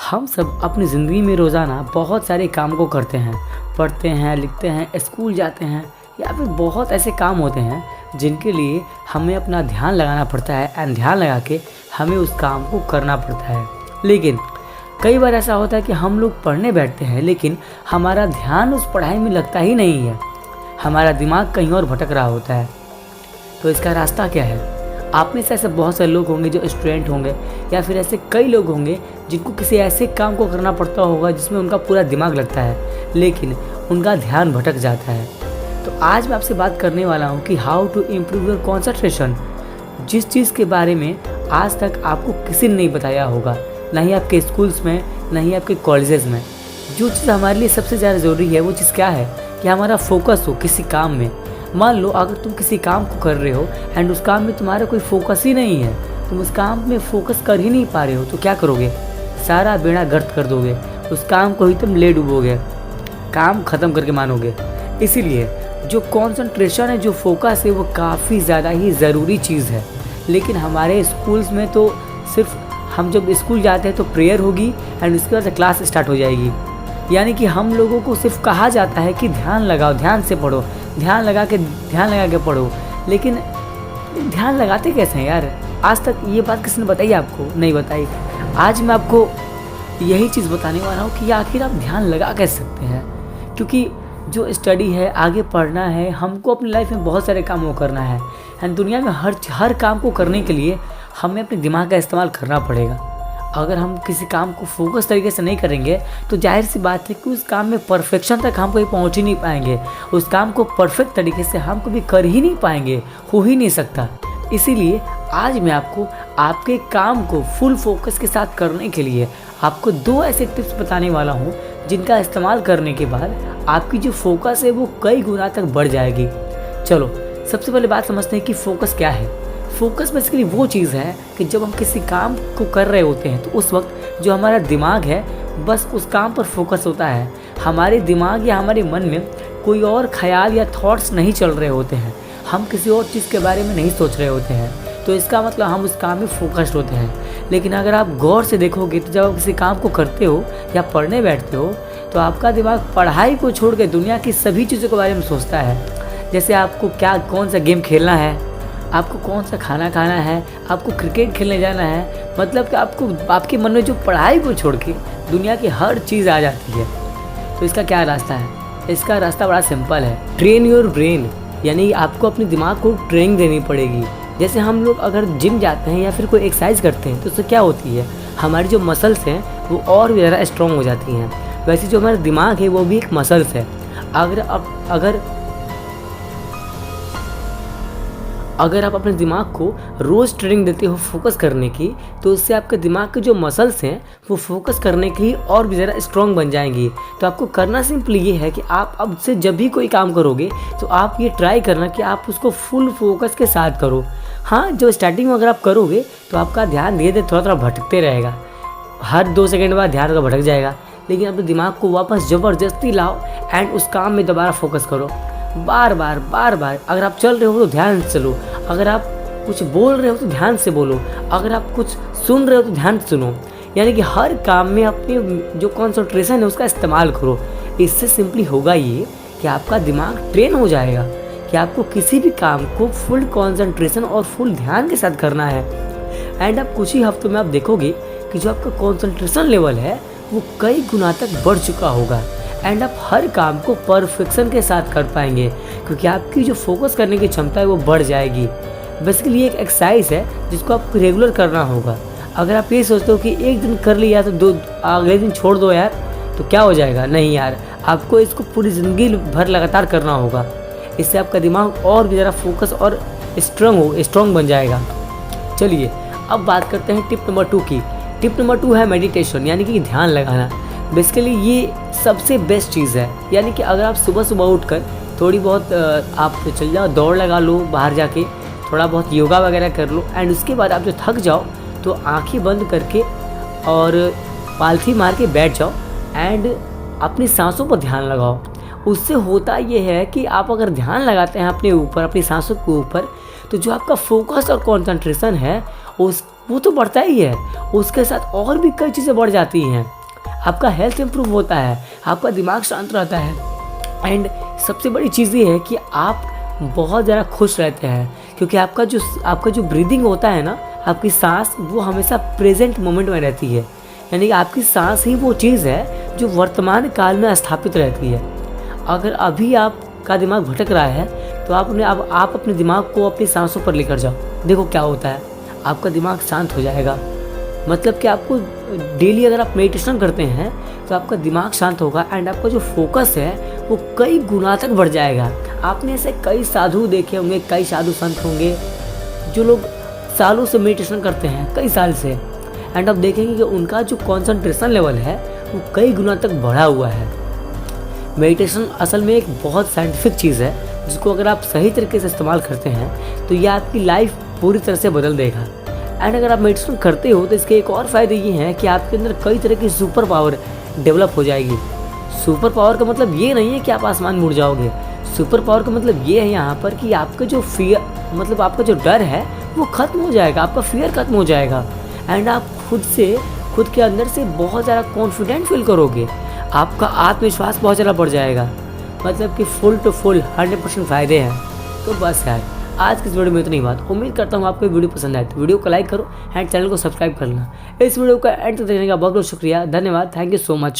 हम सब अपनी ज़िंदगी में रोज़ाना बहुत सारे काम को करते हैं, पढ़ते हैं, लिखते हैं, स्कूल जाते हैं या फिर बहुत ऐसे काम होते हैं जिनके लिए हमें अपना ध्यान लगाना पड़ता है एंड ध्यान लगा के हमें उस काम को करना पड़ता है। लेकिन कई बार ऐसा होता है कि हम लोग पढ़ने बैठते हैं लेकिन हमारा ध्यान उस पढ़ाई में लगता ही नहीं है, हमारा दिमाग कहीं और भटक रहा होता है। तो इसका रास्ता क्या है? आप में से ऐसे बहुत सारे लोग होंगे जो स्टूडेंट होंगे या फिर ऐसे कई लोग होंगे जिनको किसी ऐसे काम को करना पड़ता होगा जिसमें उनका पूरा दिमाग लगता है लेकिन उनका ध्यान भटक जाता है। तो आज मैं आपसे बात करने वाला हूँ कि how to improve your concentration, जिस चीज़ के बारे में आज तक आपको किसी ने नहीं बताया होगा, ना ही आपके स्कूल्स में, ना ही आपके कॉलेजेस में। जो चीज़ हमारे लिए सबसे ज़्यादा ज़रूरी है वो चीज़ क्या है कि हमारा फोकस हो किसी काम में। मान लो अगर तुम किसी काम को कर रहे हो एंड उस काम में तुम्हारा कोई फोकस ही नहीं है, तुम उस काम में फोकस कर ही नहीं पा रहे हो, तो क्या करोगे? सारा बेड़ा गर्क कर दोगे, उस काम को ही तुम ले डूबोगे, काम ख़त्म करके मानोगे। इसीलिए जो कॉन्सेंट्रेशन है, जो फोकस है, वो काफ़ी ज़्यादा ही ज़रूरी चीज़ है। लेकिन हमारे स्कूल्स में तो सिर्फ हम जब स्कूल जाते हैं तो प्रेयर होगी एंड उसके बाद क्लास स्टार्ट हो जाएगी। यानी कि हम लोगों को सिर्फ कहा जाता है कि ध्यान लगाओ, ध्यान से पढ़ो, ध्यान लगा के पढ़ो। लेकिन ध्यान लगाते कैसे हैं यार? आज तक ये बात किसी ने बताई आपको? नहीं बताई। आज मैं आपको यही चीज़ बताने वाला हूँ कि आखिर आप ध्यान लगा कैसे सकते हैं। क्योंकि जो स्टडी है, आगे पढ़ना है, हमको अपनी लाइफ में बहुत सारे काम को करना है एंड दुनिया में हर काम को करने के लिए हमें अपने दिमाग का इस्तेमाल करना पड़ेगा। अगर हम किसी काम को फोकस तरीके से नहीं करेंगे तो जाहिर सी बात है कि उस काम में परफेक्शन तक हम कहीं पहुंच ही नहीं पाएंगे। उस काम को परफेक्ट तरीके से हम कभी कर ही नहीं पाएंगे, हो ही नहीं सकता। इसीलिए आज मैं आपको आपके काम को फुल फोकस के साथ करने के लिए आपको 2 ऐसे टिप्स बताने वाला हूँ जिनका इस्तेमाल करने के बाद आपकी जो फोकस है वो कई गुना तक बढ़ जाएगी। चलो सबसे पहले बात समझते हैं कि फोकस क्या है। फोकस बेसिकली वो चीज़ है कि जब हम किसी काम को कर रहे होते हैं तो उस वक्त जो हमारा दिमाग है बस उस काम पर फोकस होता है। हमारे दिमाग या हमारे मन में कोई और ख्याल या थॉट्स नहीं चल रहे होते हैं, हम किसी और चीज़ के बारे में नहीं सोच रहे होते हैं। तो इसका मतलब हम उस काम में फोकस्ड होते हैं। लेकिन अगर आप गौर से देखोगे तो जब आप किसी काम को करते हो या पढ़ने बैठते हो तो आपका दिमाग पढ़ाई को छोड़ के दुनिया की सभी चीज़ों के बारे में सोचता है। जैसे आपको कौन सा गेम खेलना है, आपको कौन सा खाना खाना है, आपको क्रिकेट खेलने जाना है। मतलब कि आपके मन में जो पढ़ाई को छोड़ के दुनिया की हर चीज़ आ जाती है। तो इसका क्या रास्ता है? इसका रास्ता बड़ा सिंपल है। ट्रेन योर ब्रेन, यानी आपको अपने दिमाग को ट्रेनिंग देनी पड़ेगी। जैसे हम लोग अगर जिम जाते हैं या फिर कोई एक्सरसाइज करते हैं तो उससे क्या होती है, हमारी जो मसल्स हैं वो और भी ज़्यादा स्ट्रॉन्ग हो जाती हैं। वैसे जो हमारा दिमाग है वो भी एक मसल्स है। अगर आप अपने दिमाग को रोज़ ट्रेनिंग देते हो फोकस करने की तो उससे आपके दिमाग के जो मसल्स हैं वो फोकस करने के लिए और भी ज़्यादा स्ट्रॉन्ग बन जाएंगी। तो आपको करना सिंपली ये है कि आप अब से जब भी कोई काम करोगे तो आप ये ट्राई करना कि आप उसको फुल फोकस के साथ करो। हाँ, जो स्टार्टिंग में अगर आप करोगे तो आपका ध्यान धीरे धीरे थोड़ा थोड़ा भटकते रहेगा, हर 2 सेकंड बाद ध्यान का भटक जाएगा। लेकिन अपने दिमाग को वापस ज़बरदस्ती लाओ एंड उस काम में दोबारा फोकस करो, बार बार। अगर आप चल रहे हो तो ध्यान से चलो, अगर आप कुछ बोल रहे हो तो ध्यान से बोलो, अगर आप कुछ सुन रहे हो तो ध्यान से सुनो। यानी कि हर काम में अपनी जो कॉन्सेंट्रेशन है उसका इस्तेमाल करो। इससे सिंपली होगा ये कि आपका दिमाग ट्रेन हो जाएगा कि आपको किसी भी काम को फुल कॉन्सेंट्रेशन और फुल ध्यान के साथ करना है। एंड आप कुछ ही हफ्तों में आप देखोगे कि जो आपका कॉन्सेंट्रेशन लेवल है वो कई गुना तक बढ़ चुका होगा एंड आप हर काम को परफेक्शन के साथ कर पाएंगे क्योंकि आपकी जो फोकस करने की क्षमता है वो बढ़ जाएगी। बेसिकली एक एक्सरसाइज है जिसको आपको रेगुलर करना होगा। अगर आप ये सोचते हो कि एक दिन कर लिया तो अगले दिन छोड़ दो यार तो क्या हो जाएगा, नहीं यार, आपको इसको पूरी ज़िंदगी भर लगातार करना होगा। इससे आपका दिमाग और भी ज़्यादा फोकस और स्ट्रॉन्ग बन जाएगा। चलिए अब बात करते हैं टिप नंबर 2 की। टिप नंबर 2 है मेडिटेशन, यानी कि ध्यान लगाना। बेसिकली ये सबसे बेस्ट चीज़ है। यानी कि अगर आप सुबह उठकर थोड़ी बहुत आप चल जाओ, दौड़ लगा लो, बाहर जाके थोड़ा बहुत योगा वगैरह कर लो एंड उसके बाद आप जो थक जाओ तो आंखें बंद करके और पालथी मार के बैठ जाओ एंड अपनी सांसों पर ध्यान लगाओ। उससे होता ये है कि आप अगर ध्यान लगाते हैं अपने ऊपर, अपनी सांसों के ऊपर, तो जो आपका फोकस और कंसंट्रेशन है वो तो बढ़ता ही है, उसके साथ और भी कई चीज़ें बढ़ जाती हैं। आपका हेल्थ इंप्रूव होता है, आपका दिमाग शांत रहता है एंड सबसे बड़ी चीज़ ये है कि आप बहुत ज़्यादा खुश रहते हैं, क्योंकि आपका जो ब्रीदिंग होता है ना, आपकी सांस वो हमेशा प्रेजेंट मोमेंट में रहती है। यानी कि आपकी सांस ही वो चीज़ है जो वर्तमान काल में स्थापित रहती है। अगर अभी आपका दिमाग भटक रहा है तो आप अपने दिमाग को अपनी सांसों पर लेकर जाओ, देखो क्या होता है, आपका दिमाग शांत हो जाएगा। मतलब कि आपको डेली अगर आप मेडिटेशन करते हैं तो आपका दिमाग शांत होगा एंड आपका जो फोकस है वो कई गुना तक बढ़ जाएगा। आपने ऐसे कई साधु देखे होंगे, कई साधु संत होंगे जो लोग सालों से मेडिटेशन करते हैं, कई साल से, एंड आप देखेंगे कि उनका जो कंसंट्रेशन लेवल है वो कई गुना तक बढ़ा हुआ है। मेडिटेशन असल में एक बहुत साइंटिफिक चीज़ है, जिसको अगर आप सही तरीके से इस्तेमाल करते हैं तो ये आपकी लाइफ पूरी तरह से बदल देगा। एंड अगर आप मेडिटेशन करते हो तो इसके एक और फ़ायदे ये हैं कि आपके अंदर कई तरह की सुपर पावर डेवलप हो जाएगी। सुपर पावर का मतलब ये नहीं है कि आप आसमान में उड़ जाओगे। सुपर पावर का मतलब ये है यहाँ पर कि आपका जो फियर, मतलब आपका जो डर है वो ख़त्म हो जाएगा, आपका फियर खत्म हो जाएगा एंड आप खुद के अंदर से बहुत ज़्यादा कॉन्फिडेंट फील करोगे। आपका आत्मविश्वास बहुत ज़्यादा बढ़ जाएगा। मतलब कि फुल टू फुल 100% फ़ायदे हैं। तो बस यार, आज की इस वीडियो में इतनी बात। उम्मीद करता हूँ आपको ये वीडियो पसंद आए तो वीडियो को लाइक करो एंड चैनल को सब्सक्राइब कर लेना। इस वीडियो का एंड तक देखने का बहुत बहुत शुक्रिया, धन्यवाद, थैंक यू सो मच।